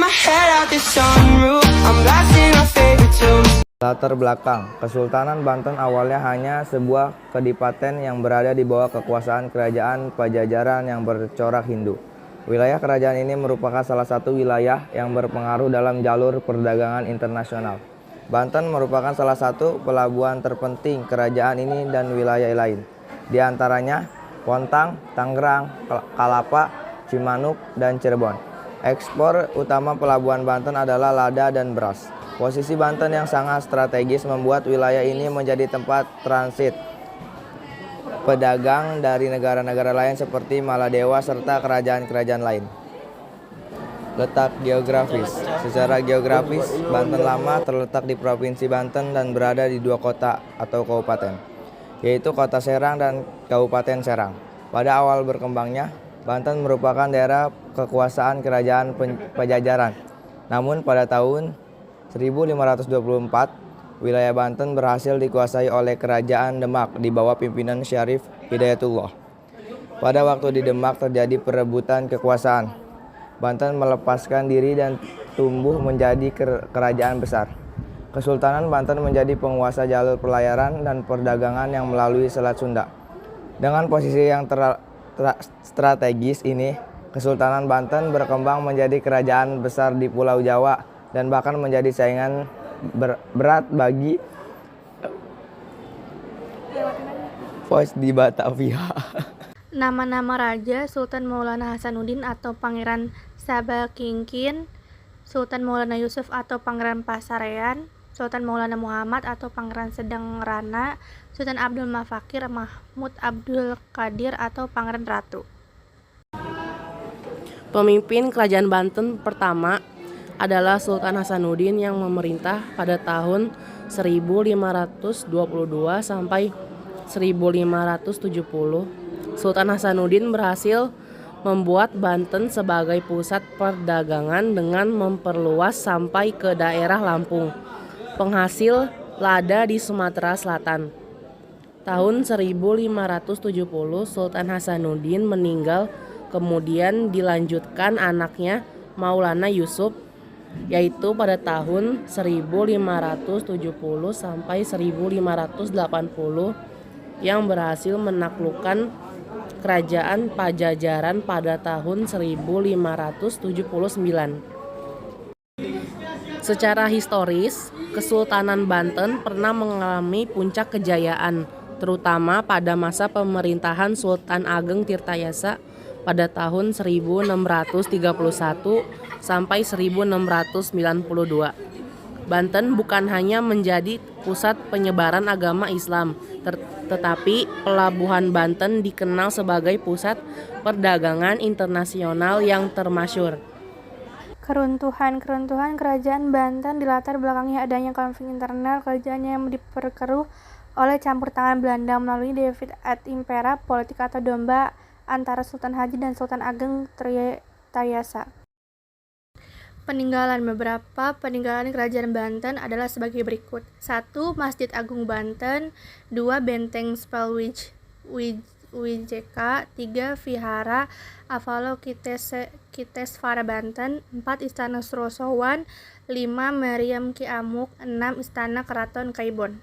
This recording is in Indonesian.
my head out the sunroof. I'm blasting my favorite tunes. Latar belakang, Kesultanan Banten awalnya hanya sebuah kadipaten yang berada di bawah kekuasaan kerajaan Pajajaran yang bercorak Hindu. Wilayah kerajaan ini merupakan salah satu wilayah yang berpengaruh dalam jalur perdagangan internasional. Banten merupakan salah satu pelabuhan terpenting kerajaan ini dan wilayah lain, di antaranya Pontang, Tangerang, Kalapa, Cimanuk, dan Cirebon. Ekspor utama pelabuhan Banten adalah lada dan beras. Posisi Banten yang sangat strategis membuat wilayah ini menjadi tempat transit pedagang dari negara-negara lain seperti Maladewa serta kerajaan-kerajaan lain. Letak geografis. Secara geografis, Banten Lama terletak di Provinsi Banten dan berada di dua kota atau kabupaten, yaitu Kota Serang dan Kabupaten Serang. Pada awal berkembangnya, Banten merupakan daerah kekuasaan kerajaan Pajajaran. Namun pada tahun 1524, wilayah Banten berhasil dikuasai oleh Kerajaan Demak di bawah pimpinan Syarif Hidayatullah. Pada waktu di Demak terjadi perebutan kekuasaan. Banten melepaskan diri dan tumbuh menjadi kerajaan besar. Kesultanan Banten menjadi penguasa jalur pelayaran dan perdagangan yang melalui Selat Sunda. Dengan posisi yang strategis ini, Kesultanan Banten berkembang menjadi kerajaan besar di Pulau Jawa dan bahkan menjadi saingan berat bagi Voice di Batavia. Nama-nama raja: Sultan Maulana Hasanuddin atau Pangeran Sabakingkin, Sultan Maulana Yusuf atau Pangeran Pasarean, Sultan Maulana Muhammad atau Pangeran Sedang Rana, Sultan Abdul Mafakir Mahmud Abdul Qadir atau Pangeran Ratu. Pemimpin Kerajaan Banten pertama adalah Sultan Hasanuddin yang memerintah pada tahun 1522 sampai 1570. Sultan Hasanuddin berhasil membuat Banten sebagai pusat perdagangan dengan memperluas sampai ke daerah Lampung, penghasil lada di Sumatera Selatan. Tahun 1570 Sultan Hasanuddin meninggal, kemudian dilanjutkan anaknya Maulana Yusuf, yaitu pada tahun 1570 sampai 1580 yang berhasil menaklukkan kerajaan Pajajaran pada tahun 1579. Secara historis, Kesultanan Banten pernah mengalami puncak kejayaan, terutama pada masa pemerintahan Sultan Ageng Tirtayasa pada tahun 1631 sampai 1692. Banten bukan hanya menjadi pusat penyebaran agama Islam, tetapi pelabuhan Banten dikenal sebagai pusat perdagangan internasional yang termasyhur. Keruntuhan kerajaan Banten dilatar belakangi adanya konflik internal kerajaan yang diperkeruh oleh campur tangan Belanda melalui Divide et Impera, politik atau domba antara Sultan Haji dan Sultan Ageng Tirtayasa. Beberapa peninggalan kerajaan Banten adalah sebagai berikut. 1. Masjid Agung Banten. 2. Benteng Spelwijeka. 3. Vihara Avalokitesvara Banten. 4. Istana Srosowan. 5. Meriam Ki Amuk. 6. Istana Keraton Kaibon.